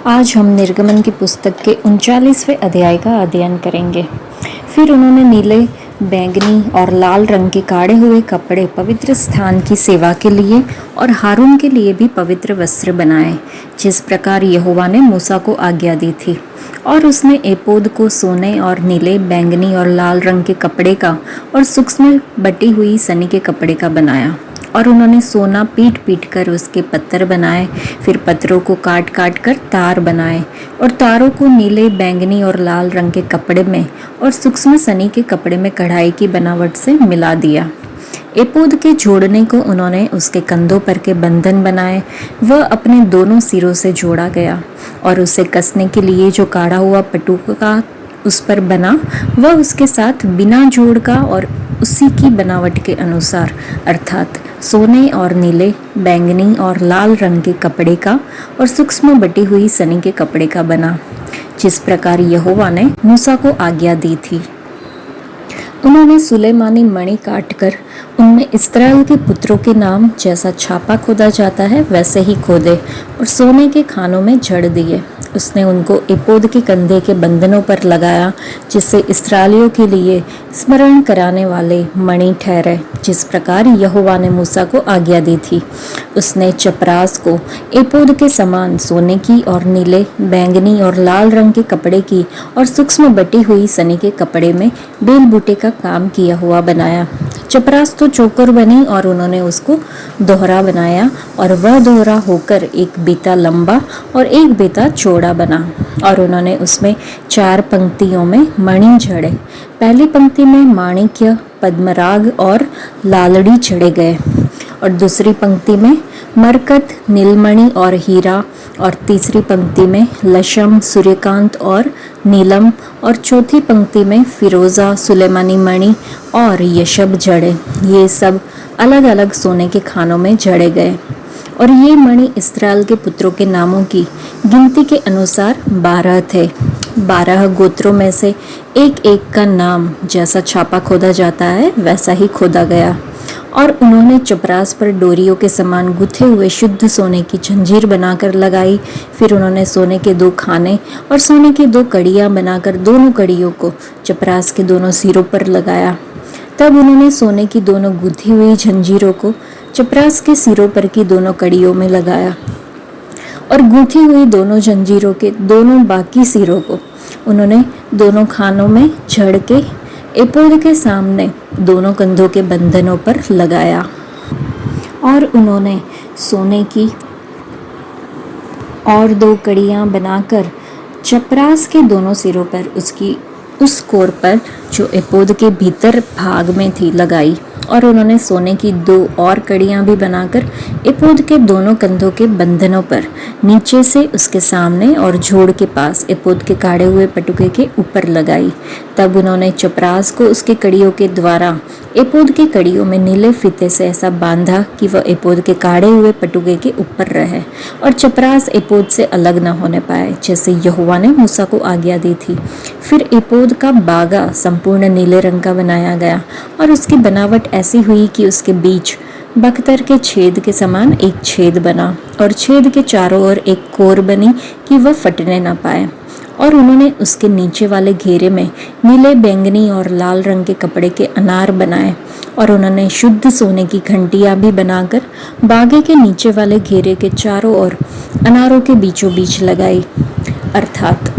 आज हम निर्गमन की पुस्तक के 39वें अध्याय का अध्ययन करेंगे। फिर उन्होंने नीले, बैंगनी और लाल रंग के काढ़े हुए कपड़े पवित्र स्थान की सेवा के लिए और हारून के लिए भी पवित्र वस्त्र बनाए, जिस प्रकार यहोवा ने मूसा को आज्ञा दी थी। और उसने एपोद को सोने और नीले, बैंगनी और लाल रंग के कपड़े का और सूक्ष्म बटी हुई सनी के कपड़े का बनाया। और उन्होंने सोना पीट पीट कर उसके पत्तर बनाए, फिर पत्तरों को काट काट कर तार बनाए और तारों को नीले, बैंगनी और लाल रंग के कपड़े में और सूक्ष्म सनी के कपड़े में कढ़ाई की बनावट से मिला दिया। एपोद के जोड़ने को उन्होंने उसके कंधों पर के बंधन बनाए। वह अपने दोनों सिरों से जोड़ा गया और उसे कसने के लिए जो काढ़ा हुआ पटुका उस पर बना, वह उसके साथ बिना जोड़ का और उसी की बनावट के अनुसार, अर्थात सोने और नीले, बैंगनी और लाल रंग के कपड़े का और सूक्ष्म बटी हुई सनी के कपड़े का बना, जिस प्रकार यहोवा ने मूसा को आज्ञा दी थी। उन्होंने सुलेमानी मणि काटकर उनमें इस्राएल के पुत्रों के नाम जैसा छापा खोदा जाता है वैसे ही खोदे और सोने के खानों में जड़ दिए। उसने उनको एपोद के कंधे के बंधनों पर लगाया, जिससे इस्राएलियों के लिए स्मरण कराने वाले मणि ठहरे, जिस प्रकार यहोवा ने मूसा को आज्ञा दी थी। उसने चपरास को एपोद के समान सोने की और नीले, बैंगनी और लाल रंग के कपड़े की और सूक्ष्म बटी हुई सनी के कपड़े में बेल बूटे का काम किया हुआ बनाया। चपरास तो चौकोर बनी और उन्होंने उसको दोहरा बनाया, और वह दोहरा होकर एक बीता लंबा और एक बीता चौड़ा बना। और उन्होंने उसमें 4 पंक्तियों में मणि जड़े। पहली पंक्ति में माणिक्य, पद्मराग और लालड़ी जड़े गए, और दूसरी पंक्ति में मरकत, नीलमणि और हीरा, और तीसरी पंक्ति में लशम, सूर्यकांत और नीलम, और चौथी पंक्ति में फिरोजा, सुलेमानी मणि और यशब जड़े। ये सब अलग अलग सोने के खानों में जड़े गए। और ये मणि इस्राएल के पुत्रों के नामों की गिनती के अनुसार 12 थे। 12 गोत्रों में से एक एक का नाम जैसा छापा खोदा जाता है वैसा ही खोदा गया। और उन्होंने चपरास पर डोरियों के समान गुथे हुए शुद्ध सोने की जंजीर बनाकर लगाई। फिर उन्होंने सोने के 2 खाने और सोने की 2 कड़ियाँ बनाकर दोनों कड़ियों को चपरास के दोनों सिरों पर लगाया। तब उन्होंने सोने की दोनों गुथी हुई जंजीरों को चपरास के सिरों पर की दोनों कड़ियों में लगाया, और गूंथी हुई दोनों जंजीरों के दोनों बाकी सिरों को उन्होंने दोनों खानों में जड़ के एपोद के सामने दोनों कंधों के बंधनों पर लगाया। और उन्होंने सोने की और 2 कड़ियाँ बनाकर चपरास के दोनों सिरों पर उसकी उस कोर पर जो एपोद के भीतर भाग में थी लगाई। और उन्होंने सोने की 2 और कड़ियाँ भी बनाकर एपोद के दोनों कंधों के बंधनों पर नीचे से उसके सामने और जोड़ के पास एपोद के काढ़े हुए पटुके के ऊपर लगाई। तब उन्होंने चपरास को उसके कड़ियों के द्वारा एपोद के कड़ियों में नीले फीते से ऐसा बांधा कि वह एपोद के काढ़े हुए पटुके के ऊपर रहे, और चपरास एपोद से अलग न होने पाए, जैसे यहोवा ने मूसा को आज्ञा दी थी। फिर एपोद का बागा संपूर्ण नीले रंग का बनाया गया, और उसकी बनावट ऐसी हुई कि उसके बीच बख्तर के छेद के समान एक छेद बना, और छेद के चारों ओर एक कोर बनी कि वह फटने न पाए। और उन्होंने उसके नीचे वाले घेरे में नीले, बैंगनी और लाल रंग के कपड़े के अनार बनाए। और उन्होंने शुद्ध सोने की घंटियां भी बनाकर बागे के नीचे वाले घेरे के चारों ओर अनारों के बीचों बीच लगाई, अर्थात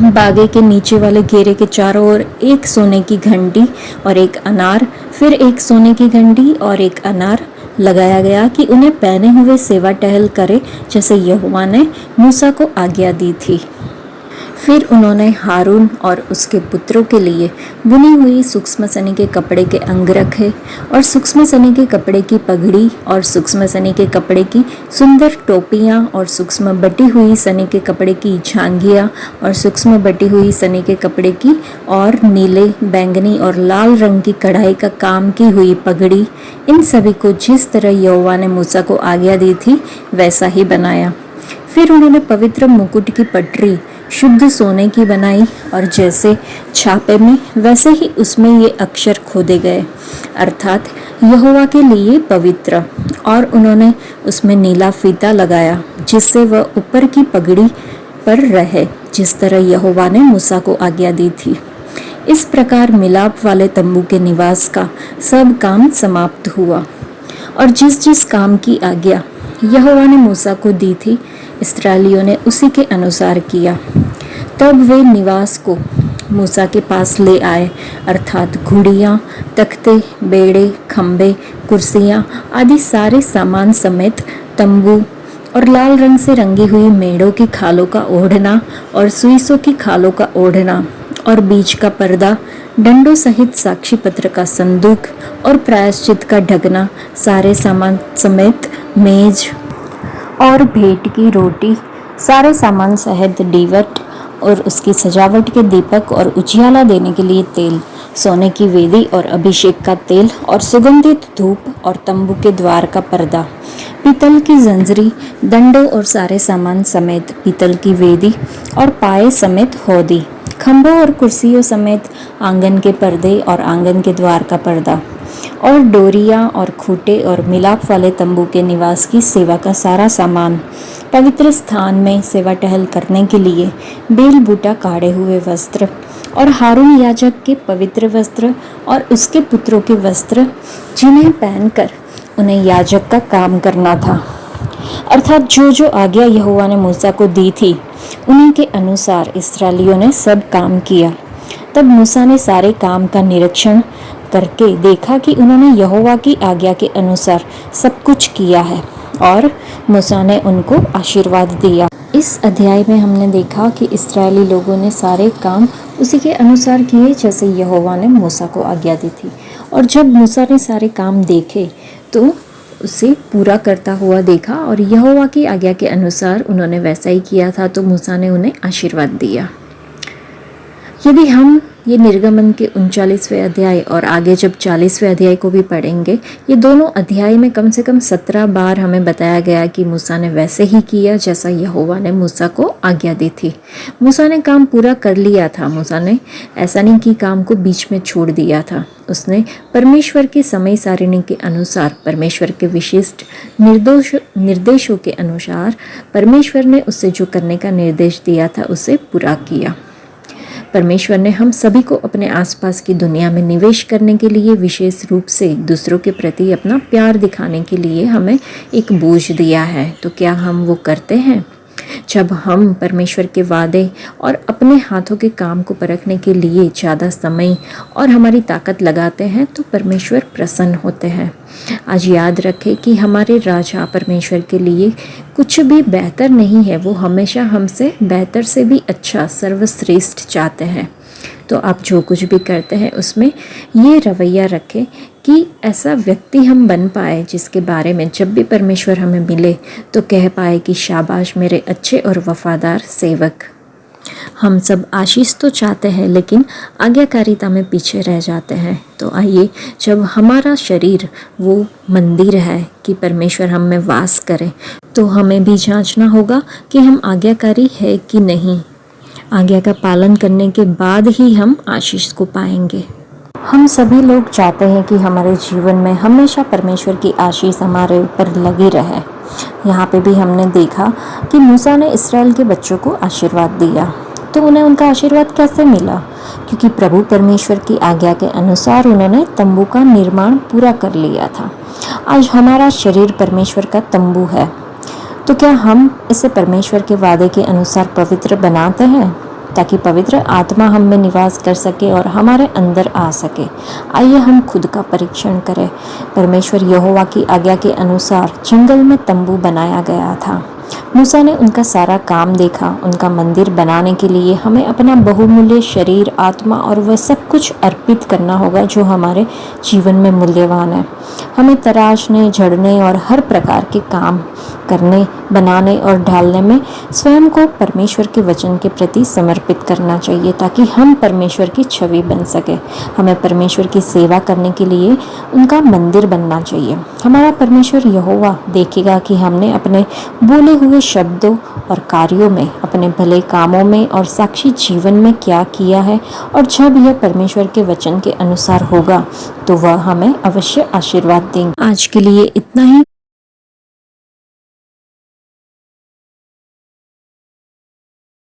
बागे के नीचे वाले घेरे के चारों ओर एक सोने की घंटी और एक अनार, फिर एक सोने की घंटी और एक अनार लगाया गया कि उन्हें पहने हुए सेवा टहल करे, जैसे यहोवा ने मूसा को आज्ञा दी थी। फिर उन्होंने हारून और उसके पुत्रों के लिए बुनी हुई सूक्ष्म सनी के कपड़े के अंग रखे, और सूक्ष्म सनी के कपड़े की पगड़ी और सूक्ष्म सनी के कपड़े की सुंदर टोपियाँ और सूक्ष्म बटी हुई सनी के कपड़े की झांगियाँ और सूक्ष्म बटी हुई सनी के कपड़े की और नीले, बैंगनी और लाल रंग की कढ़ाई का काम की हुई पगड़ी, इन सभी को जिस तरह यहोवा ने मूसा को आज्ञा दी थी वैसा ही बनाया। फिर उन्होंने पवित्र मुकुट की पटरी शुद्ध सोने की बनाई, और जैसे छापे में वैसे ही उसमें ये अक्षर खोदे गए, अर्थात यहोवा के लिए पवित्र। और उन्होंने उसमें नीला फीता लगाया, जिससे वह ऊपर की पगड़ी पर रहे, जिस तरह यहोवा ने मूसा को आज्ञा दी थी। इस प्रकार मिलाप वाले तंबू के निवास का सब काम समाप्त हुआ, और जिस जिस काम की आज्ञा यहोवा ने मूसा को दी थी, इस्राएलियों ने उसी के अनुसार किया। तब वे निवास को मूसा के पास ले आए, अर्थात घुड़ियाँ, तख्ते, बेड़े, खंबे, कुर्सियाँ आदि सारे सामान समेत तंबू और लाल रंग से रंगी हुई मेढ़ों की खालों का ओढ़ना और सुइसों की खालों का ओढ़ना और बीच का पर्दा, डंडों सहित साक्षी पत्र का संदूक और प्रायश्चित का ढकना, सारे सामान समेत मेज और भेंट की रोटी, सारे सामान सहित दीवट और उसकी सजावट के दीपक और उजियाला देने के लिए तेल, सोने की वेदी और अभिषेक का तेल और सुगंधित धूप और तंबू के द्वार का पर्दा, पीतल की जंजरी, दंडों और सारे सामान समेत पीतल की वेदी और पाए समेत हौदी, खंभों और कुर्सियों समेत आंगन के पर्दे और आंगन के द्वार का पर्दा और डोरियां और खूंटे और मिलाप वाले तंबू के निवास की सेवा का सारा सामान, पवित्र स्थान में सेवा टहल करने के लिए बेल बूटा काढ़े हुए वस्त्र और हारून याजक के पवित्र वस्त्र और उसके पुत्रों के वस्त्र, जिन्हें पहनकर उन्हें याजक का काम करना था, अर्थात जो जो आज्ञा यहोवा ने मूसा को दी थी उन्हीं के अनुसार इस्राएलियों ने सब काम किया। तब मूसा ने सारे काम का निरीक्षण करके देखा कि उन्होंने यहोवा की आज्ञा के अनुसार सब कुछ किया है, और मूसा ने उनको आशीर्वाद दिया। इस अध्याय में हमने देखा कि इस्राएली लोगों ने सारे काम उसी के अनुसार किए जैसे यहोवा ने मूसा को आज्ञा दी थी, और जब मूसा ने सारे काम देखे तो उसे पूरा करता हुआ देखा, और यहोवा की आज्ञा के अनुसार उन्होंने वैसा ही किया था, तो मूसा ने उन्हें आशीर्वाद दिया। यदि हम ये निर्गमन के 39वें अध्याय और आगे जब 40वें अध्याय को भी पढ़ेंगे, ये दोनों अध्याय में कम से कम 17 बार हमें बताया गया कि मूसा ने वैसे ही किया जैसा यहोवा ने मूसा को आज्ञा दी थी। मूसा ने काम पूरा कर लिया था। मूसा ने ऐसा नहीं कि काम को बीच में छोड़ दिया था। उसने परमेश्वर की समय सारिणी के अनुसार, परमेश्वर के विशिष्ट निर्देशों के अनुसार, परमेश्वर ने उससे जो करने का निर्देश दिया था उसे पूरा किया। परमेश्वर ने हम सभी को अपने आसपास की दुनिया में निवेश करने के लिए, विशेष रूप से दूसरों के प्रति अपना प्यार दिखाने के लिए हमें एक बोझ दिया है। तो क्या हम वो करते हैं? जब हम परमेश्वर के वादे और अपने हाथों के काम को परखने के लिए ज़्यादा समय और हमारी ताकत लगाते हैं तो परमेश्वर प्रसन्न होते हैं। आज याद रखें कि हमारे राजा परमेश्वर के लिए कुछ भी बेहतर नहीं है। वो हमेशा हमसे बेहतर से भी अच्छा, सर्वश्रेष्ठ चाहते हैं। तो आप जो कुछ भी करते हैं उसमें ये रवैया रखें कि ऐसा व्यक्ति हम बन पाए जिसके बारे में जब भी परमेश्वर हमें मिले तो कह पाए कि शाबाश मेरे अच्छे और वफादार सेवक। हम सब आशीष तो चाहते हैं लेकिन आज्ञाकारिता में पीछे रह जाते हैं। तो आइए, जब हमारा शरीर वो मंदिर है कि परमेश्वर हम में वास करे, तो हमें भी जांचना होगा कि हम आज्ञाकारी है कि नहीं। आज्ञा का पालन करने के बाद ही हम आशीष को पाएंगे। हम सभी लोग चाहते हैं कि हमारे जीवन में हमेशा परमेश्वर की आशीष हमारे ऊपर लगी रहे। यहाँ पे भी हमने देखा कि मूसा ने इस्राएल के बच्चों को आशीर्वाद दिया। तो उन्हें उनका आशीर्वाद कैसे मिला? क्योंकि प्रभु परमेश्वर की आज्ञा के अनुसार उन्होंने तंबू का निर्माण पूरा कर लिया था। आज हमारा शरीर परमेश्वर का तंबू है। तो क्या हम इसे परमेश्वर के वादे के अनुसार पवित्र बनाते हैं ताकि पवित्र आत्मा हम में निवास कर सके और हमारे अंदर आ सके? आइए हम खुद का परीक्षण करें। परमेश्वर यहोवा की आज्ञा के अनुसार जंगल में तंबू बनाया गया था। मूसा ने उनका सारा काम देखा। उनका मंदिर बनाने के लिए हमें अपना बहुमूल्य शरीर, आत्मा और वह सब कुछ अर्पित करना होगा जो हमारे जीवन में मूल्यवान है। हमें तराशने, झड़ने और हर प्रकार के काम करने, बनाने और ढालने में स्वयं को परमेश्वर के वचन के प्रति समर्पित करना चाहिए ताकि हम परमेश्वर की छवि बन सके। हमें परमेश्वर की सेवा करने के लिए उनका मंदिर बनना चाहिए। हमारा परमेश्वर यहोवा देखेगा कि हमने अपने बोले हुए शब्दों और कार्यों में, अपने भले कामों में और साक्षी जीवन में क्या किया है, और जब यह परमेश्वर के वचन के अनुसार होगा तो वह हमें अवश्य आशीर्वाद देंगे। आज के लिए इतना ही।